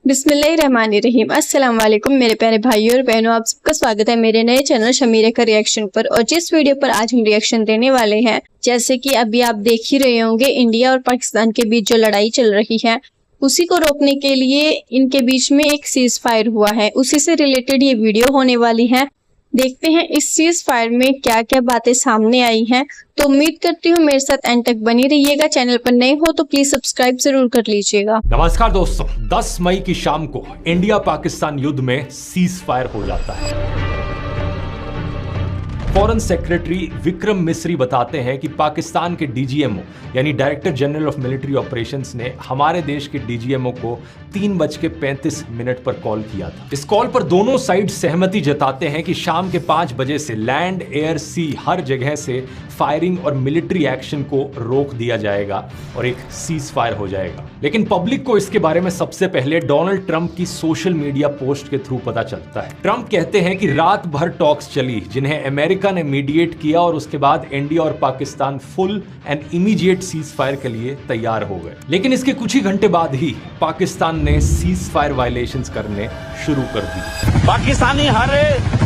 बिस्मिल्लाहिर्रहमानिर्रहीम। अस्सलाम वालेकुम मेरे प्यारे भाइयों और बहनों, आप सबका स्वागत है मेरे नए चैनल शमीरा का रिएक्शन पर। और जिस वीडियो पर आज हम रिएक्शन देने वाले हैं, जैसे कि अभी आप देख ही रहे होंगे, इंडिया और पाकिस्तान के बीच जो लड़ाई चल रही है उसी को रोकने के लिए इनके बीच में एक सीज फायर हुआ है। उसी से रिलेटेड ये वीडियो होने वाली है। देखते हैं इस सीज फायर में क्या क्या बातें सामने आई हैं। तो उम्मीद करती हूँ मेरे साथ एंड तक बनी रहिएगा। चैनल पर नए हो तो प्लीज सब्सक्राइब जरूर कर लीजिएगा। नमस्कार दोस्तों, 10 मई की शाम को इंडिया पाकिस्तान युद्ध में सीज फायर हो जाता है। फॉरेन सेक्रेटरी विक्रम मिस्री बताते हैं कि पाकिस्तान के डीजीएमओ यानी director general of military operations ने हमारे देश के डीजीएमओ को 3:35 पर कॉल किया था। इस कॉल पर दोनों साइड सहमति जताते हैं कि शाम के 5 बजे से लैंड, एयर, सी हर जगह से फायरिंग और मिलिट्री एक्शन को रोक दिया जाएगा और एक सीज फायर हो जाएगा। लेकिन पब्लिक को इसके बारे में सबसे पहले डोनाल्ड ट्रंप की सोशल मीडिया पोस्ट के थ्रू पता चलता है। ट्रंप कहते हैं कि रात भर टॉक्स चली जिन्हें अमेरिका ने मीडिएट किया और उसके बाद इंडिया और Pakistan full and immediate cease fire के लिए तैयार हो गए। लेकिन इसके कुछ ही घंटे बाद ही पाकिस्तान ने सीज फायर वायलेशंस करने शुरू कर दी। पाकिस्तानी हारे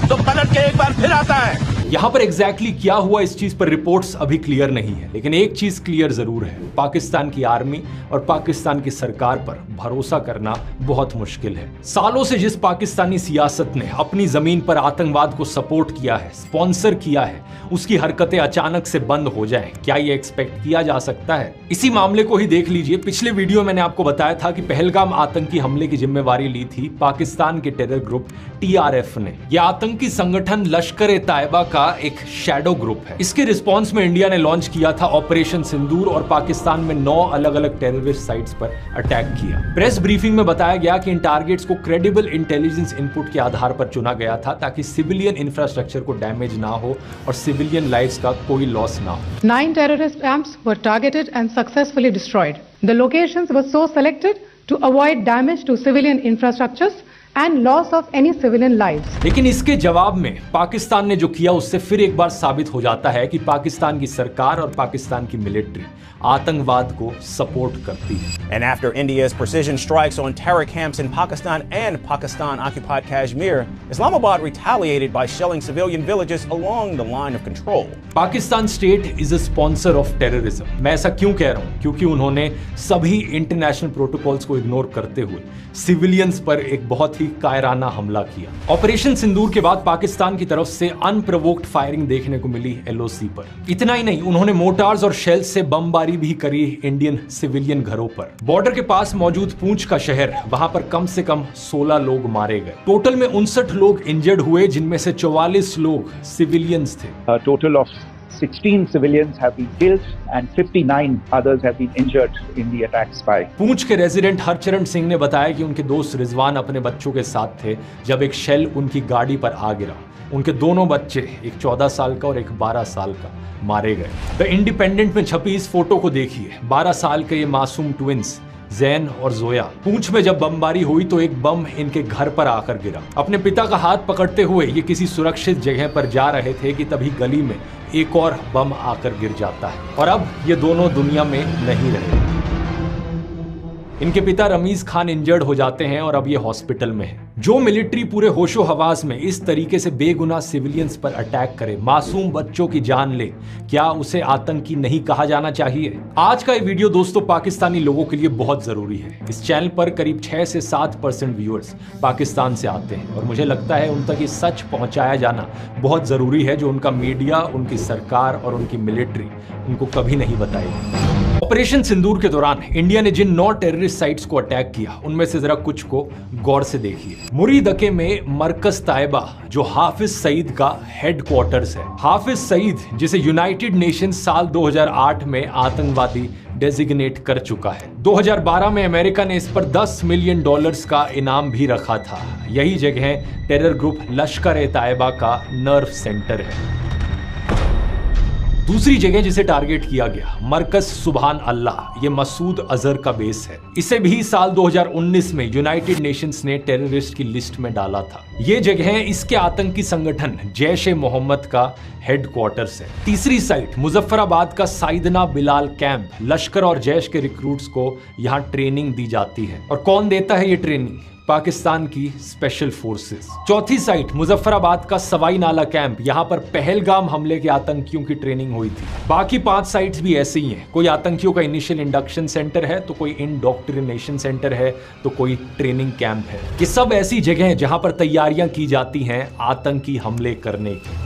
तो पलट के एक बार फिर आता है। यहां पर एग्जैक्टली क्या हुआ इस चीज पर रिपोर्ट्स अभी क्लियर नहीं है, लेकिन एक चीज क्लियर जरूर है, पाकिस्तान की आर्मी और पाकिस्तान की सरकार पर भरोसा करना बहुत मुश्किल है। सालों से जिस पाकिस्तानी सियासत ने अपनी जमीन पर आतंकवाद को सपोर्ट किया है, स्पॉन्सर किया है, उसकी हरकतें अचानक से बंद हो जाएं, क्या ये एक्सपेक्ट किया जा सकता है? इसी मामले को ही देख लीजिए। पिछले वीडियो मैंने आपको बताया था कि पहलगाम आतंकी हमले की जिम्मेवारी ली थी पाकिस्तान के टेरर ग्रुप टीआरएफ ने। यह आतंकी संगठन लश्कर-ए-तैयबा का एक शैडो ग्रुप है। इसके रिस्पांस में इंडिया ने लॉन्च किया था ऑपरेशन सिंदूर और पाकिस्तान में 9 अलग अलग टेररिस्ट साइट्स पर अटैक किया। प्रेस ब्रीफिंग में बताया गया कि इन टारगेट्स को क्रेडिबल इंटेलिजेंस इनपुट के आधार पर चुना गया था ताकि सिविलियन इंफ्रास्ट्रक्चर को डैमेज ना हो और सिविलियन लाइव्स का कोई लॉस ना हो। 9 terrorist camps were targeted and successfully destroyed. The locations were so selected to avoid damage to civilian infrastructures and loss of any civilian lives. लेकिन इसके जवाब में पाकिस्तान ने जो किया उससे फिर एक बार साबित हो जाता है कि पाकिस्तान की सरकार और पाकिस्तान की मिलिट्री आतंकवाद को सपोर्ट करती है। And after India's precision strikes on terror camps in Pakistan and Pakistan-occupied Kashmir, Islamabad retaliated by shelling civilian villages along the line of control. Pakistan state is a sponsor of terrorism. मैं ऐसा क्यों कह रहा हूं? क्योंकि उन्होंने सभी इंटरनेशनल प्रोटोकॉल्स को इग्नोर करते हुए सिविलियंस पर एक बहुत ही कायराना हमला किया। ऑपरेशन सिंदूर के बाद पाकिस्तान की तरफ से अनप्रोवोक्ड फायरिंग देखने को मिली एलओसी पर। इतना ही नहीं, उन्होंने मोर्टार्स और शेल से बमबारी भी करी इंडियन सिविलियन घरों पर। बॉर्डर के पास मौजूद पूंछ का शहर, वहां पर कम से कम 16 लोग मारे गए। टोटल में 59 लोग इंजर्ड हुए, जिनमें से 44 लोग सिविलियंस थे। Total of 16 civilians have been killed and 59 others have been injured in the attacks by. पूंछ के रेजिडेंट हरचरण सिंह ने बताया कि उनके दोस्त रिजवान अपने बच्चों के साथ थे जब एक शेल उनकी गाड़ी पर आ गिरा। उनके दोनों बच्चे, एक 14 साल का और एक 12 साल का, मारे गए। द इंडिपेंडेंट में छपी इस फोटो को देखिए। 12 साल के ये मासूम ट्विंस जैन और जोया। पूंछ में जब बमबारी हुई तो एक बम इनके घर पर आकर गिरा। अपने पिता का हाथ पकड़ते हुए ये किसी सुरक्षित जगह पर जा रहे थे कि तभी गली में एक और बम आकर गिर जाता है और अब ये दोनों दुनिया में नहीं रहे। इनके पिता रमीज खान इंजर्ड हो जाते हैं और अब ये हॉस्पिटल में है। जो मिलिट्री पूरे होशो हवास में इस तरीके से बेगुनाह सिविलियंस पर अटैक करे, मासूम बच्चों की जान ले, क्या उसे आतंकी नहीं कहा जाना चाहिए? आज का ये वीडियो दोस्तों पाकिस्तानी लोगों के लिए बहुत जरूरी है। इस चैनल पर करीब 6 से 7% व्यूअर्स पाकिस्तान से आते हैं और मुझे लगता है उन तक ये सच पहुंचाया जाना बहुत जरूरी है जो उनका मीडिया, उनकी सरकार और उनकी मिलिट्री उनको कभी नहीं बताएगी। ऑपरेशन सिंदूर के दौरान इंडिया ने जिन 9 टेररिस्ट साइट्स को अटैक किया उनमें से जरा कुछ को गौर से देखिए। मुरीदके में मरकज ताइबा, जो हाफिज सईद का हेडक्वार्टर्स है। हाफिज सईद, जिसे यूनाइटेड नेशंस साल 2008 में आतंकवादी डेजिग्नेट कर चुका है। 2012 में अमेरिका ने इस पर $10 मिलियन का इनाम भी रखा था। यही जगह टेरर ग्रुप लश्कर-ए-तैयबा का नर्व सेंटर है। दूसरी जगह जिसे टारगेट किया गया, मरकज सुभान अल्लाह, ये मसूद अजहर का बेस है। इसे भी साल 2019 में यूनाइटेड नेशंस ने टेररिस्ट की लिस्ट में डाला था। ये जगह इसके आतंकी संगठन जैश-ए-मोहम्मद का हेडक्वार्टर्स है। तीसरी साइट मुजफ्फराबाद का साइदना बिलाल कैंप, लश्कर और जैश के रिक्रूट्स को यहाँ ट्रेनिंग दी जाती है। और कौन देता है ये ट्रेनिंग? पाकिस्तान की स्पेशल फोर्सेस। चौथी साइट मुजफ्फराबाद का सवाई नाला कैंप, यहां पर पहलगाम हमले के आतंकियों की ट्रेनिंग हुई थी। बाकी 5 साइट्स भी ऐसे ही हैं। कोई आतंकियों का इनिशियल इंडक्शन सेंटर है, तो कोई इंडोक्ट्रिनेशन सेंटर है, तो कोई ट्रेनिंग कैंप है। ये सब ऐसी जगह हैं जहां पर तैयारियां की जाती हैं आतंकी हमले करने की।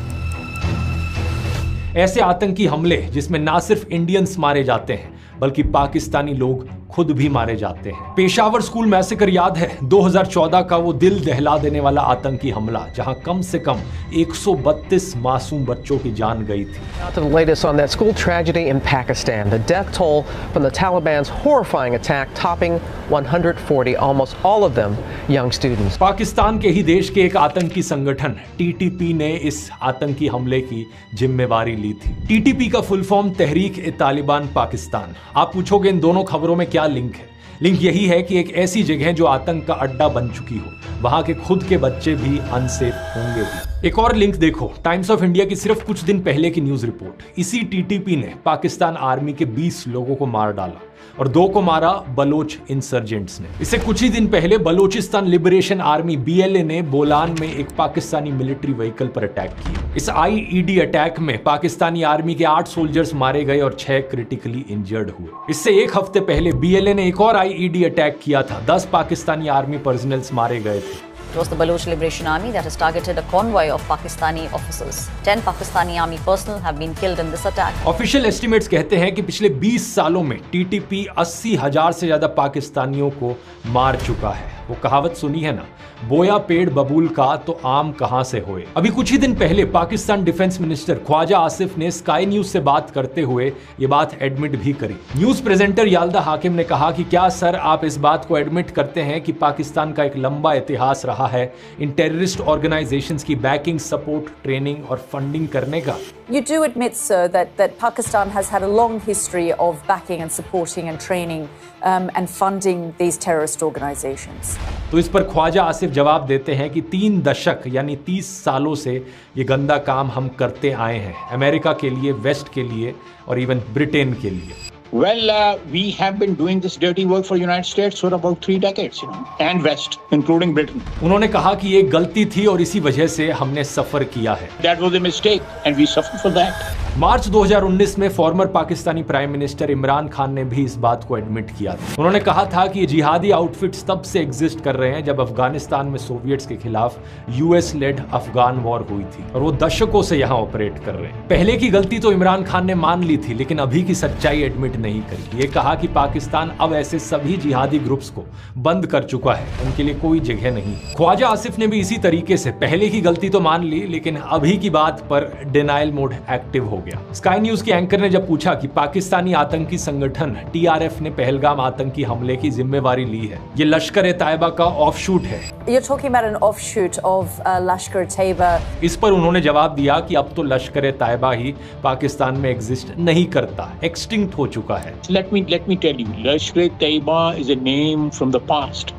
ऐसे आतंकी हमले जिसमें ना सिर्फ इंडियंस मारे जाते हैं बल्कि पाकिस्तानी लोग खुद भी मारे जाते हैं। पेशावर स्कूल मैसेकर याद है 2014 का वो दिल दहला देने वाला आतंकी हमला, जहां कम से कम 132 मासूम बच्चों की जान गई थी। Now to the latest on that school tragedy in Pakistan. The death toll from the Taliban's horrifying attack topping 140, almost all of them young students. Pakistan के ही देश के एक आतंकी संगठन टीटीपी ने इस आतंकी हमले की जिम्मेवारी ली थी। टीटीपी का फुल फॉर्म तहरीक-ए-तालिबान पाकिस्तान। आप पूछोगे इन दोनों खबरों में क्या लिंक है? लिंक यही है कि एक ऐसी जगह जो आतंक का अड्डा बन चुकी हो, वहां के खुद के बच्चे भी अनसेफ होंगे भी। एक और लिंक देखो, टाइम्स ऑफ इंडिया की सिर्फ कुछ दिन पहले की न्यूज रिपोर्ट। इसी टीटीपी ने पाकिस्तान आर्मी के 20 लोगों को मार डाला और 2 को मारा बलोच इंसर्जेंट्स ने। इससे कुछ ही दिन पहले बलोचिस्तान लिबरेशन आर्मी BLA ने बोलान में एक पाकिस्तानी मिलिट्री व्हीकल पर अटैक किया। इस IED अटैक में पाकिस्तानी आर्मी के 8 सोल्जर्स मारे गए और 6 क्रिटिकली इंजर्ड हुए। इससे एक हफ्ते पहले BLA ने एक और IED अटैक किया था। 10 पाकिस्तानी आर्मी पर्सनल्स मारे गए थे। It was the Baloch Liberation Army that has targeted a convoy of Pakistani officers. 10 Pakistani army personnel have been killed in this attack. Official estimates कहते हैं कि पिछले 20 सालों में टीटीपी 80,000 से ज्यादा पाकिस्तानियों को मार चुका है। वो कहावत सुनी है ना, बोया पेड़ बबूल का तो आम कहां से होए। अभी कुछ ही दिन पहले पाकिस्तान डिफेंस मिनिस्टर ख्वाजा आसिफ ने स्काई न्यूज से बात करते हुए ये बात एडमिट भी करी। न्यूज प्रेजेंटर याल्दा हाकिम ने कहा कि क्या सर आप इस बात को एडमिट करते हैं कि पाकिस्तान का एक लंबा इतिहास रहा है इन टेररिस्ट ऑर्गेनाइजेशंस की बैकिंग, सपोर्ट, ट्रेनिंग और फंडिंग करने का? You do admit, sir, that Pakistan has had a long history of backing and supporting and training and funding these terrorist organizations. तो इस पर ख्वाजा आसिफ जवाब देते हैं कि 3 दशक यानी 30 सालों से ये गंदा काम हम करते आए हैं, अमेरिका के लिए, वेस्ट के लिए और इवन ब्रिटेन के लिए। Well, we have been doing this dirty work for United States for about 3 decades, and West, including Britain. उन्होंने कहा कि ये गलती थी और इसी वजह से हमने सफर किया है। That was a mistake, and we suffered for that. मार्च 2019 में farmer Pakistani prime minister Imran Khan ने भी इस बात को एडमिट किया था। उन्होंने कहा था कि ये जिहादी आउटफिट्स तब से एग्जिस्ट कर रहे हैं जब अफगानिस्तान में सोवियट्स के खिलाफ US लेड अफगान वॉर हुई थी और वो दशकों से यहाँ ऑपरेट कर रहे हैं। पहले की गलती तो इमरान खान ने मान ली थी, लेकिन अभी की सच्चाई एडमिट नहीं करी। ये कहा कि पाकिस्तान अब ऐसे सभी जिहादी ग्रुप्स को बंद कर चुका है, उनके लिए कोई जगह नहीं। ख्वाजा आसिफ ने भी इसी तरीके से पहले की गलती तो मान ली, लेकिन अभी की बात पर डिनाइल मोड एक्टिव हो गया। स्काई न्यूज के एंकर ने जब पूछा कि पाकिस्तानी आतंकी संगठन TRF ने पहलगाम आतंकी हमले की जिम्मेवारी ली है, ये लश्कर-ए-तैयबा का ऑफशूट है। You're talking about an offshoot of Lashkar-e-Taiba. इस पर उन्होंने जवाब दिया कि अब तो लश्कर-ए-तैयबा ही पाकिस्तान में एग्जिस्ट नहीं करता, एक्सटिंक्ट हो चुका है। Let me tell you, Lashkar-e-Taiba is a name from the past.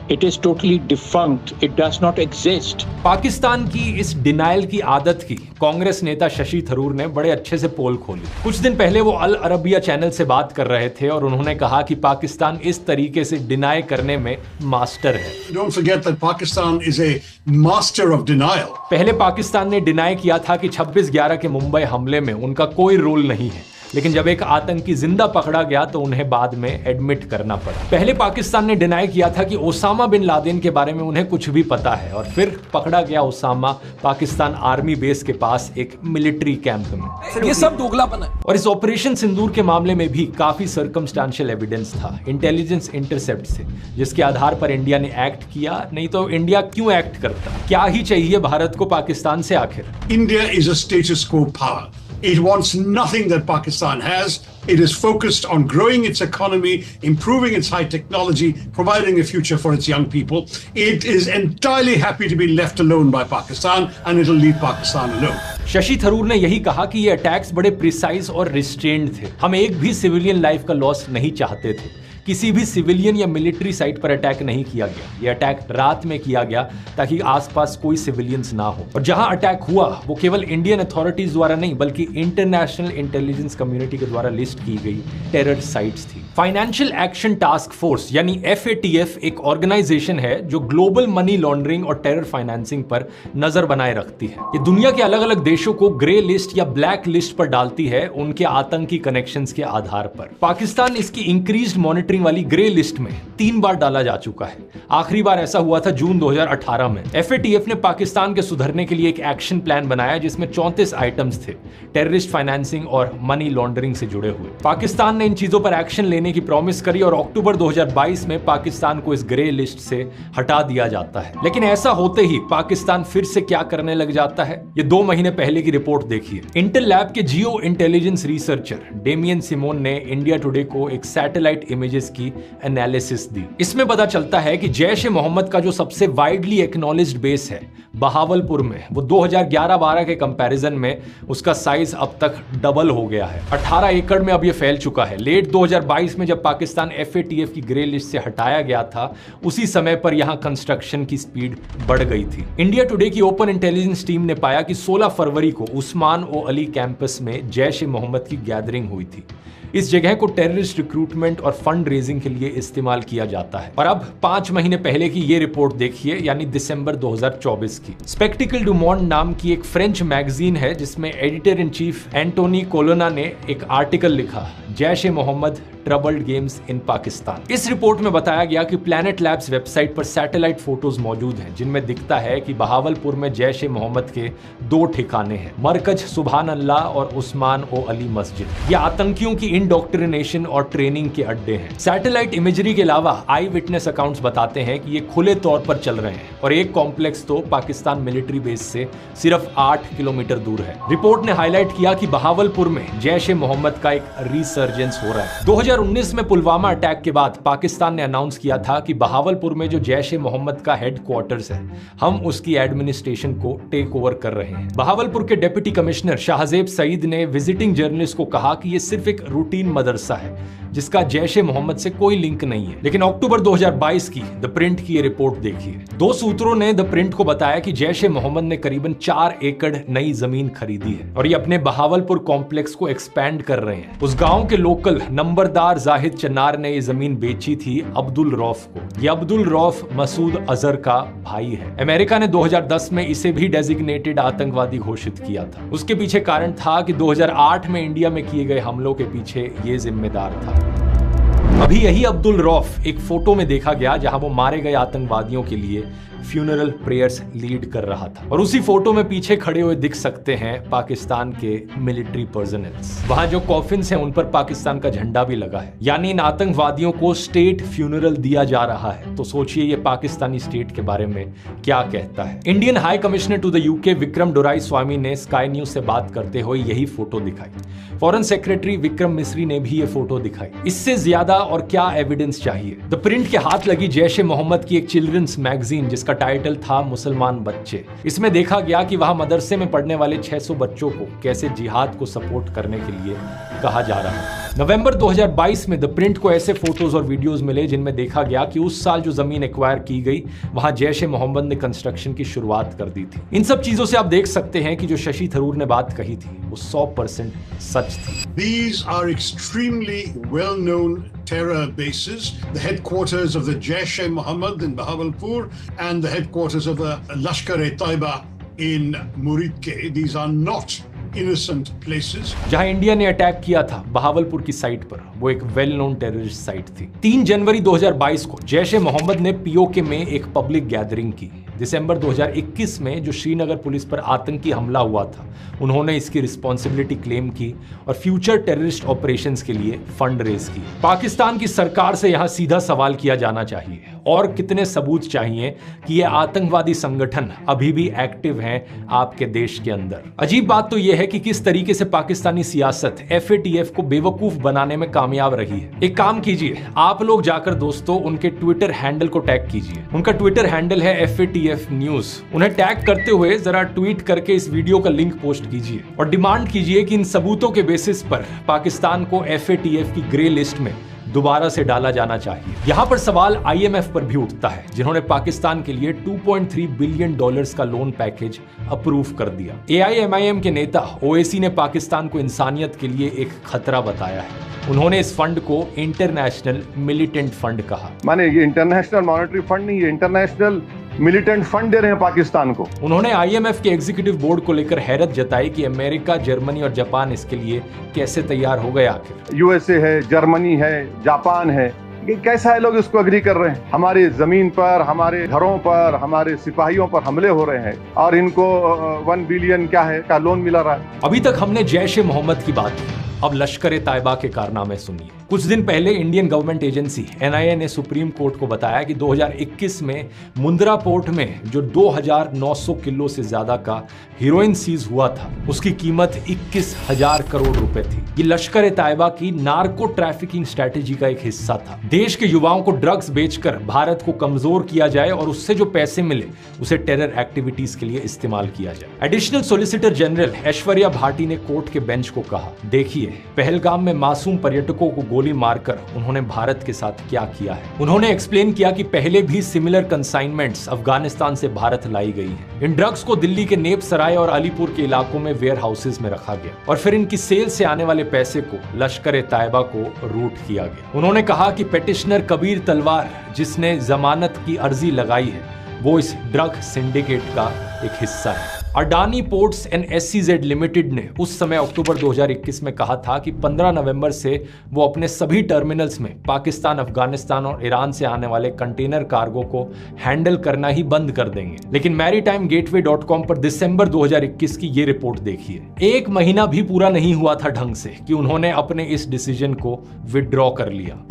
It is totally defunct. It does not exist. Pakistan की इस डिनाइल की आदत की कांग्रेस नेता शशि थरूर ने बड़े अच्छे से पोल खोली। कुछ दिन पहले वो अल अरबिया चैनल से बात कर रहे थे और उन्होंने कहा कि पाकिस्तान इस तरीके से डिनाई करने में मास्टर है। Don't forget that Pakistan is a master of denial. पहले पाकिस्तान ने डिनाई किया था कि 26/11 के मुंबई हमले में उनका कोई रोल नहीं है, लेकिन जब एक आतंकी जिंदा पकड़ा गया तो उन्हें बाद में एडमिट करना पड़ा। पहले पाकिस्तान ने डिनाई किया था कि ओसामा बिन लादेन के बारे में उन्हें कुछ भी पता है और फिर पकड़ा गया ओसामा पाकिस्तान आर्मी बेस के पास एक मिलिट्री कैंप में। ये सब दोगलापन है। और इस ऑपरेशन सिंदूर के मामले में भी काफी सर्कमस्टेंशियल एविडेंस था, इंटेलिजेंस इंटरसेप्ट से, जिसके आधार पर इंडिया ने एक्ट किया। नहीं तो इंडिया क्यों एक्ट करता? क्या ही चाहिए भारत को पाकिस्तान से आखिर? India is a status quo power. It wants nothing that Pakistan has. It is focused on growing its economy, improving its high technology, providing a future for its young people. It is entirely happy to be left alone by Pakistan, and it will leave Pakistan alone. Shashi Tharoor ने यही कहा कि ये attacks बड़े precise और restrained थे। हम एक भी सिविलियन लाइफ का लॉस नहीं चाहते थे, किसी भी सिविलियन या मिलिट्री साइट पर अटैक नहीं किया गया। यह अटैक रात में किया गया ताकि आसपास कोई सिविलियंस ना हो। और जहां अटैक हुआ वो केवल इंडियन अथॉरिटीज द्वारा नहीं बल्कि इंटरनेशनल इंटेलिजेंस कम्युनिटी के द्वारा लिस्ट की गई टेरर साइट्स थी। फाइनेंशियल एक्शन टास्क फोर्स यानी FATF एक ऑर्गेनाइजेशन है जो ग्लोबल मनी लॉन्ड्रिंग और टेरर फाइनेंसिंग पर नजर बनाए रखती है। ये दुनिया के अलग अलग देशों को ग्रे लिस्ट या ब्लैक लिस्ट पर डालती है उनके आतंकी कनेक्शंस के आधार पर। पाकिस्तान इसकी इंक्रीज्ड मॉनिटरिंग वाली ग्रे लिस्ट में 3 बार डाला जा चुका है। आखिरी बार ऐसा हुआ था जून 2018 में। FATF ने पाकिस्तान के सुधरने के लिए एक एक्शन प्लान बनाया जिसमें 34 आइटम्स थे टेररिस्ट फाइनेंसिंग और मनी लॉन्ड्रिंग से जुड़े हुए। पाकिस्तान ने इन चीजों पर एक्शन लेने की प्रॉमिस करी और अक्टूबर 2022 में पाकिस्तान को इस ग्रे लिस्ट से हटा दिया जाता है। लेकिन ऐसा होते ही पाकिस्तान फिर से क्या करने लग जाता है, ये 2 महीने पहले की रिपोर्ट देखिए। इंटेल लैब के जियो इंटेलिजेंस रिसर्चर डेमियन सिमोन ने इंडिया टुडे को एक सैटेलाइट इमेजेस की एनालिसिस दी। इसमें पता चलता है कि जैश ए मोहम्मद का जो सबसे वाइडली एक्नॉलेज्ड बेस है बहावलपुर में, वो 2011-12 के कंपैरिजन में उसका साइज अब तक डबल हो गया है। 18 एकड़ में अब ये फैल चुका है। लेट 2022 में जब पाकिस्तान FATF की ग्रे लिस्ट से हटाया गया था उसी समय पर यहां कंस्ट्रक्शन की स्पीड बढ़ गई थी। इंडिया टुडे की ओपन इंटेलिजेंस टीम ने पाया कि 16 फरवरी को उस्मान ओ अली कैंपस में जैश ए मोहम्मद की गैदरिंग हुई थी। इस जगह को टेररिस्ट रिक्रूटमेंट और फंड रेजिंग के लिए इस्तेमाल किया जाता है। और अब 5 महीने पहले की ये रिपोर्ट देखिए, यानी दिसंबर 2024 की। स्पेक्टिकल डू मोंड नाम की एक फ्रेंच मैगजीन है जिसमें एडिटर इन चीफ एंटोनी कोलोना ने एक आर्टिकल लिखा, जैश ए मोहम्मद ट्रबल्ड गेम्स इन पाकिस्तान। इस रिपोर्ट में बताया गया कि प्लैनेट लैब्स वेबसाइट पर सैटेलाइट फोटोज मौजूद हैं जिनमें दिखता है कि बहावलपुर में जैश ए मोहम्मद के 2 ठिकाने हैं, मरकज सुभान अल्लाह और उस्मान ओ अली मस्जिद। ये आतंकियों की इंडोक्ट्रिनेशन और ट्रेनिंग के अड्डे हैं। सैटेलाइट इमेजरी के अलावा आई विटनेस अकाउंट्स बताते हैं कि ये खुले तौर पर चल रहे हैं और एक कॉम्प्लेक्स तो पाकिस्तान मिलिट्री बेस से सिर्फ 8 किलोमीटर दूर है। रिपोर्ट ने हाईलाइट किया कि बहावलपुर में जैश ए मोहम्मद का एक रिसर्जेंस हो रहा है। 2019 में पुलवामा अटैक के बाद पाकिस्तान ने अनाउंस किया था कि बहावलपुर में जो जैश ए मोहम्मद का हेडक्वार्टर्स है हम उसकी एडमिनिस्ट्रेशन को टेक ओवर कर रहे हैं। बहावलपुर के डिप्टी कमिश्नर शाहजेब सईद ने विजिटिंग जर्नलिस्ट को कहा कि ये सिर्फ एक रूटीन मदरसा है जिसका जैश ए मोहम्मद से कोई लिंक नहीं है। लेकिन अक्टूबर 2022 की द प्रिंट की ये रिपोर्ट देखिए। 2 सूत्रों ने द प्रिंट को बताया कि जैश ए मोहम्मद ने करीबन 4 एकड़ नई जमीन खरीदी है और ये अपने बहावलपुर कॉम्प्लेक्स को एक्सपैंड कर रहे हैं। उस गांव के लोकल नंबरदार जाहिद चन्नार ने ये जमीन बेची थी अब्दुल रौफ को। ये अब्दुल रौफ मसूद अजहर का भाई है। अमेरिका ने 2010 में इसे भी डेजिग्नेटेड आतंकवादी घोषित किया था। उसके पीछे कारण था कि 2008 में इंडिया में किए गए हमलों के पीछे ये जिम्मेदार था। अभी यही अब्दुल रौफ एक फोटो में देखा गया जहां वो मारे गए आतंकवादियों के लिए फ्यूनरल प्रेयर्स लीड कर रहा था और उसी फोटो में पीछे खड़े हुए दिख सकते हैं पाकिस्तान के मिलिट्री पर्सनल्स। वहां जो कॉफिन्स हैं उन पर पाकिस्तान का झंडा भी लगा है, यानी इन आतंकवादियों को स्टेट फ्यूनरल दिया जा रहा है। तो सोचिए ये पाकिस्तानी स्टेट के बारे में क्या कहता है। Indian high commissioner to the UK Vikram Doraiswami ने स्काई न्यूज से बात करते हुए यही फोटो दिखाई। फॉरेन सेक्रेटरी विक्रम मिस्री ने भी ये फोटो दिखाई। इससे ज्यादा और क्या एविडेंस चाहिए। द प्रिंट के हाथ लगी जैश ए मोहम्मद की एक चिल्ड्रंस मैगजीन जिसका टाइटल था मुसलमान बच्चे। इसमें देखा गया कि वहां मदरसे में पढ़ने वाले 600 बच्चों को कैसे जिहाद को सपोर्ट करने के लिए कहा जा रहा है। नवंबर 2022 में द प्रिंट को ऐसे फोटोज और वीडियोस मिले जिनमें देखा गया कि उस साल जो जमीन एक्वायर की गई वहां जैश ए मोहम्मद ने कंस्ट्रक्शन की शुरुआत कर दी थी। इन सब चीजों से आप देख सकते हैं कि जो शशि थरूर ने बात कही थी वो 100% सच थी। These are extremely well-known terror bases, the headquarters of the Jaish-e-Mohammed in Bahawalpur and the headquarters of the Lashkar-e-Taiba in Muridke. These are not innocent places. जहां इंडिया ने अटैक किया था बहावलपुर की साइट पर, वो एक वेल नोन टेररिस्ट साइट थी। 3 जनवरी 2022 को जैश ए मोहम्मद ने पीओके में एक पब्लिक गैदरिंग की। दिसंबर 2021 में जो श्रीनगर पुलिस पर आतंकी हमला हुआ था उन्होंने इसकी रिस्पॉन्सिबिलिटी क्लेम की और फ्यूचर टेररिस्ट ऑपरेशंस के लिए फंड रेज की। पाकिस्तान की सरकार से यहां सीधा सवाल किया जाना चाहिए और कितने सबूत चाहिए कि ये आतंकवादी संगठन अभी भी एक्टिव हैं आपके देश के अंदर। अजीब बात तो यह है कि किस तरीके से पाकिस्तानी सियासत FATF को बेवकूफ बनाने में कामयाब रही है। एक काम कीजिए, आप लोग जाकर दोस्तों उनके ट्विटर हैंडल को टैग कीजिए। उनका ट्विटर हैंडल है FATF न्यूज। उन्हें टैग करते हुए जरा ट्वीट करके इस वीडियो का लिंक पोस्ट कीजिए और डिमांड कीजिए कि इन सबूतों के बेसिस पर पाकिस्तान को FATF की ग्रे लिस्ट में दोबारा से डाला जाना चाहिए। यहाँ पर सवाल IMF पर भी उठता है, जिन्होंने पाकिस्तान के लिए $2.3 बिलियन का लोन पैकेज अप्रूव कर दिया। AIMIM के नेता ओवैसी ने पाकिस्तान को इंसानियत के लिए एक खतरा बताया है। उन्होंने इस फंड को इंटरनेशनल मिलिटेंट फंड कहा। माने ये इंटरनेशनल मॉनेटरी फंड नहीं, ये इंटरनेशनल मिलिटेंट फंड दे रहे हैं पाकिस्तान को। उन्होंने IMF के एग्जीक्यूटिव बोर्ड को लेकर हैरत जताई कि अमेरिका, जर्मनी और जापान इसके लिए कैसे तैयार हो गए। आखिर USA है, जर्मनी है, जापान है, ये कैसा है लोग इसको अग्री कर रहे हैं? हमारी जमीन पर, हमारे घरों पर, हमारे सिपाहियों पर हमले हो रहे हैं और इनको 1 बिलियन क्या है का लोन मिला रहा है। अभी तक हमने जैश-ए-मोहम्मद की बात की, अब लश्कर-ए-तैयबा के कारनामे सुनिए। कुछ दिन पहले इंडियन गवर्नमेंट एजेंसी NIA ने सुप्रीम कोर्ट को बताया कि 2021 में मुंद्रा पोर्ट में जो 2900 किलो से ज्यादा का हीरोइन सीज हुआ था, उसकी कीमत 21,000 करोड़ रुपए थी। ये लश्कर-ए-तैयबा की नार्को ट्रैफिकिंग स्ट्रैटेजी का एक हिस्सा था। देश के युवाओं को ड्रग्स बेचकर भारत को कमजोर किया जाए और उससे जो पैसे मिले उसे टेरर एक्टिविटीज के लिए इस्तेमाल किया जाए। Additional solicitor general Aishwarya Bhati ने कोर्ट के बेंच को कहा, देखिए पहलगाम में मासूम पर्यटकों को गोली मारकर उन्होंने भारत के साथ क्या किया है। उन्होंने एक्सप्लेन किया कि पहले भी सिमिलर कंसाइनमेंट्स अफगानिस्तान से भारत लाई गई हैं। इन ड्रग्स को दिल्ली के नेप सराय और अलीपुर के इलाकों में वेयर हाउसेज में रखा गया और फिर इनकी सेल से आने वाले पैसे को लश्कर-ए-तैयबा को रूट किया गया। उन्होंने कहा कि पेटिशनर कबीर तलवार, जिसने जमानत की अर्जी लगाई है, वो इस ड्रग सिंडिकेट का एक हिस्सा है। Adani ports and SEZ limited ने उस समय अक्टूबर 2021 में कहा था कि 15 नवंबर से वो अपने सभी टर्मिनल्स में पाकिस्तान, अफगानिस्तान और ईरान से आने वाले कंटेनर कार्गो को हैंडल करना ही बंद कर देंगे। लेकिन maritime-gateway.com पर दिसंबर 2021 की ये रिपोर्ट देखिए। एक महीना भी पूरा नहीं हुआ था ढंग से कि उन्होंने अपने इस डिसीजन को विड्रॉ कर लिया।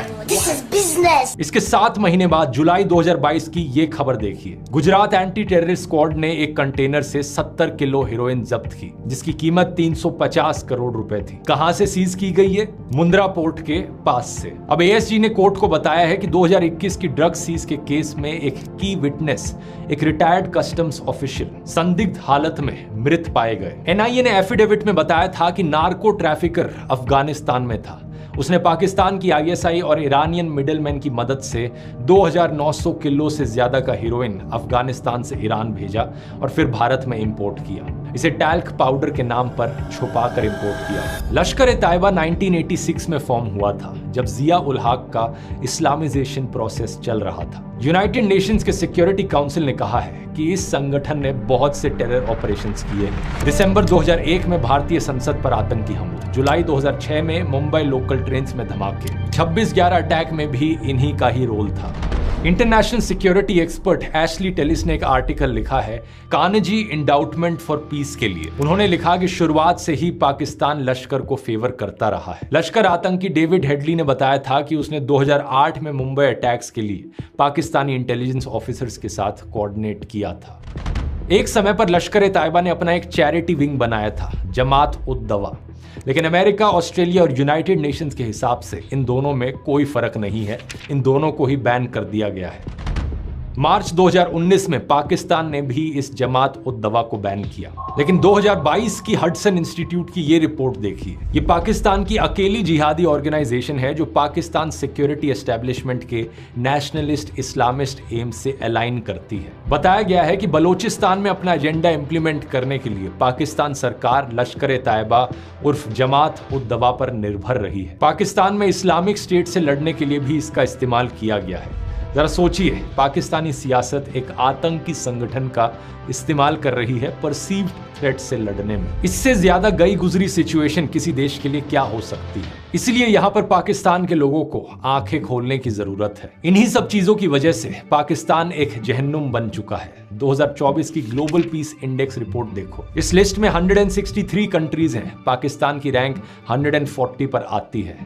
इसके 7 महीने बाद जुलाई 2022 की ये खबर देखिए। गुजरात एंटी टेररिस्ट स्क्वाड ने एक कंटेनर से 70 किलो हेरोइन जब्त की, जिसकी कीमत 350 करोड़ रुपए थी। कहां से सीज की गई है? मुंद्रा पोर्ट के पास से। अब ASG ने कोर्ट को बताया है कि 2021 की ड्रग सीज के केस में एक की विटनेस, एक रिटायर्ड कस्टम्स ऑफिशियल, संदिग्ध हालत में मृत पाए गए। NIA ने एफिडेविट में बताया था कि नार्को ट्रैफिकर अफगानिस्तान में था। उसने पाकिस्तान की ISI और ईरानियन मिडलमैन की मदद से 2900 किलो से ज्यादा का हीरोइन अफगानिस्तान से ईरान भेजा और फिर भारत में इंपोर्ट किया। इसे टैल्क पाउडर के नाम पर छुपाकर इंपोर्ट किया। लश्कर-ए-तैयबा 1986 में फॉर्म हुआ था, जब जिया उल हक का इस्लामाइजेशन प्रोसेस चल रहा था। यूनाइटेड नेशंस के सिक्योरिटी काउंसिल ने कहा है कि इस संगठन ने बहुत से टेरर ऑपरेशंस किए। दिसंबर 2001 में भारतीय संसद पर आतंकी हमला, जुलाई 2006 में मुंबई लोकल ट्रेन्स में धमाके, 26/11 अटैक में भी इन्हीं का ही रोल था। International security expert Ashley Tellis ने एक आर्टिकल लिखा है कार्नेजी इंडाउटमेंट फॉर पीस के लिए। उन्होंने लिखा कि शुरुआत से ही पाकिस्तान लश्कर को फेवर करता रहा है। लश्कर आतंकी डेविड हेडली ने बताया था कि उसने 2008 में मुंबई अटैक्स के लिए पाकिस्तानी इंटेलिजेंस ऑफिसर्स के साथ कोऑर्डिनेट किया था। एक समय पर लश्कर-ए-तैयबा ने अपना एक चैरिटी विंग बनाया था, जमात-उद-दवा, लेकिन अमेरिका, ऑस्ट्रेलिया और यूनाइटेड नेशंस के हिसाब से इन दोनों में कोई फर्क नहीं है। इन दोनों को ही बैन कर दिया गया है। मार्च 2019 में पाकिस्तान ने भी इस जमात-उद-दवा को बैन किया, लेकिन 2022 की हडसन इंस्टीट्यूट की ये रिपोर्ट देखिए। ये पाकिस्तान की अकेली जिहादी ऑर्गेनाइजेशन है जो पाकिस्तान सिक्योरिटी एस्टेब्लिशमेंट के नेशनलिस्ट इस्लामिस्ट एम से अलाइन करती है। बताया गया है कि बलोचिस्तान में अपना एजेंडा इंप्लीमेंट करने के लिए पाकिस्तान सरकार लश्कर-ए-तैयबा उर्फ जमात-उद-दवा पर निर्भर रही है। पाकिस्तान में इस्लामिक स्टेट से लड़ने के लिए भी इसका इस्तेमाल किया गया है। जरा सोचिए, पाकिस्तानी सियासत एक आतंकी संगठन का इस्तेमाल कर रही है परसीव्ड थ्रेट से लड़ने में। इससे ज्यादा गई गुजरी सिचुएशन किसी देश के लिए क्या हो सकती है। इसलिए यहाँ पर पाकिस्तान के लोगों को आंखें खोलने की जरूरत है। इन्हीं सब चीजों की वजह से पाकिस्तान एक जहन्नुम बन चुका है। 2024 की ग्लोबल पीस इंडेक्स रिपोर्ट देखो। इस लिस्ट में 163 कंट्रीज हैं। पाकिस्तान की रैंक 140 पर आती है।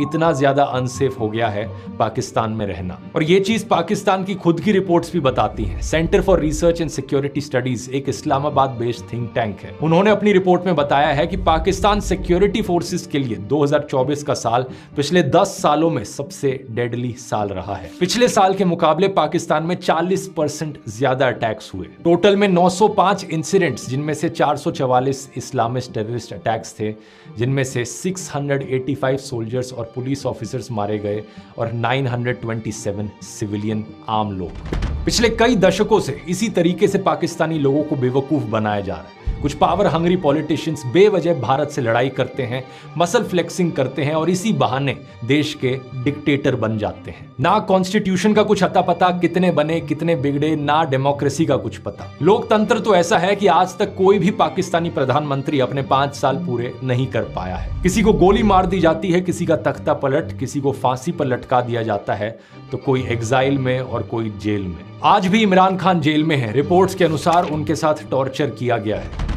इतना ज्यादा अनसेफ हो गया है पाकिस्तान में रहना, और ये चीज पाकिस्तान की खुद की रिपोर्ट्स भी बताती हैं। Centre for research and security studies एक इस्लामाबाद बेस्ड थिंक टैंक है। उन्होंने अपनी रिपोर्ट में बताया है कि पाकिस्तान सिक्योरिटी फोर्सेस के लिए 2024 का साल पिछले 10 सालों में सबसे डेडली साल रहा है। पिछले साल के मुकाबले पाकिस्तान में 40% ज्यादा अटैक्स हुए। टोटल में 905 इंसिडेंट्स, जिनमें से 444 इस्लामिस्ट टेररिस्ट अटैक्स थे, जिनमें से 685 सोल्जर्स और पुलिस ऑफिसर्स मारे गए और 927 सिविलियन आम लोग। पिछले कई दशकों से इसी तरीके से पाकिस्तानी लोगों को बेवकूफ बनाया जा रहा है। कुछ पावर हंग्री पॉलिटिशियंस बेवजह भारत से लड़ाई करते हैं, मसल फ्लेक्सिंग करते हैं और इसी बहाने देश के डिक्टेटर बन जाते हैं। ना कॉन्स्टिट्यूशन का कुछ अता पता, कितने बने कितने बिगड़े, ना डेमोक्रेसी का कुछ पता। लोकतंत्र तो ऐसा है कि आज तक कोई भी पाकिस्तानी प्रधानमंत्री अपने 5 साल पूरे नहीं कर पाया है। किसी को गोली मार दी जाती है, किसी का तख्ता पलट, किसी को फांसी पर लटका दिया जाता है, तो कोई एग्जाइल में और कोई जेल में। आज भी इमरान खान जेल में है। रिपोर्ट्स के अनुसार उनके साथ टॉर्चर किया गया है।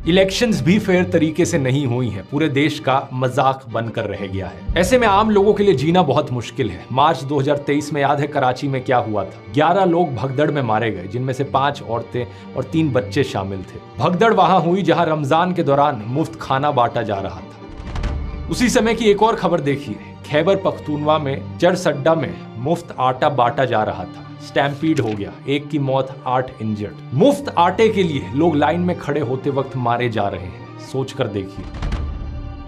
इलेक्शंस भी फेयर तरीके से नहीं हुई हैं, पूरे देश का मजाक बनकर रह गया है। ऐसे में आम लोगों के लिए जीना बहुत मुश्किल है। मार्च 2023 में याद है कराची में क्या हुआ था? 11 लोग भगदड़ में मारे गए, जिनमें से 5 औरतें और 3 बच्चे शामिल थे। भगदड़ वहां हुई जहां रमजान के दौरान मुफ्त खाना बांटा जा रहा था। उसी समय की एक और खबर देखिए, खैबर पख्तूनवा में चरसड्डा में मुफ्त आटा बांटा जा रहा था। स्टैम्पीड हो गया, 1 की मौत, 8 इंजर्ड। मुफ्त आटे के लिए लोग लाइन में खड़े होते वक्त मारे जा रहे हैं, सोचकर देखिए।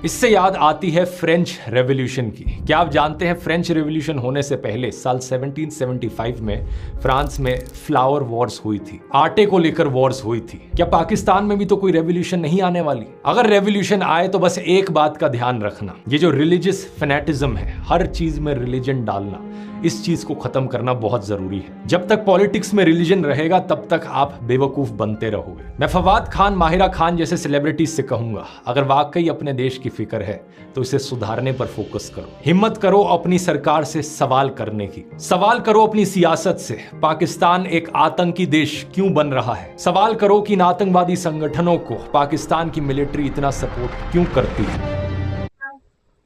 इससे याद आती है फ्रेंच रेवोल्यूशन की। क्या आप जानते हैं फ्रेंच रेवोल्यूशन होने से पहले साल 1775 में फ्रांस में फ्लावर वॉर्स हुई थी, आटे को लेकर वॉर्स हुई थी। क्या पाकिस्तान में भी तो कोई रेवोल्यूशन नहीं आने वाली? अगर रेवोल्यूशन आए तो बस एक बात का ध्यान रखना, ये जो रिलीजियस फैनेटिज्म है, हर चीज में रिलीजन डालना, इस चीज को खत्म करना बहुत जरूरी है। जब तक पॉलिटिक्स में रिलीजन रहेगा तब तक आप बेवकूफ बनते रहोगे। मैं फवाद खान, माहिरा खान जैसे सेलिब्रिटीज से कहूंगा, अगर वाकई अपने देश की फिक्र है तो इसे सुधारने पर फोकस करो। हिम्मत करो अपनी सरकार से सवाल करने की। सवाल करो अपनी सियासत से, पाकिस्तान एक आतंकी देश क्यों बन रहा है? सवाल करो कि इन आतंकवादी संगठनों को पाकिस्तान की मिलिट्री इतना सपोर्ट क्यों करती है?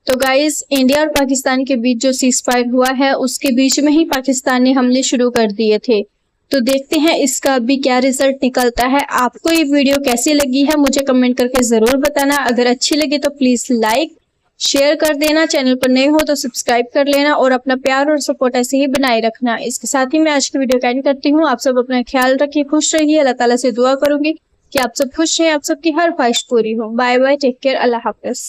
तो गाइस, इंडिया और पाकिस्तान के बीच जो सीजफायर हुआ है उसके बीच में ही पाकिस्तान ने हमले शुरू कर दिए थे। तो देखते हैं इसका अभी क्या रिजल्ट निकलता है। आपको ये वीडियो कैसी लगी है मुझे कमेंट करके जरूर बताना। अगर अच्छी लगी तो प्लीज लाइक शेयर कर देना, चैनल पर नए हो तो सब्सक्राइब कर लेना और अपना प्यार और सपोर्ट ऐसे ही बनाए रखना। इसके साथ ही मैं आज की वीडियो एंड करती हूँ। आप सब अपना ख्याल रखिए, खुश रहिए। अल्लाह ताला से दुआ करूंगी कि आप सब खुश रहें, आप सबकी हर ख्वाहिश पूरी हो। बाय बाय, टेक केयर, अल्लाह हाफिज।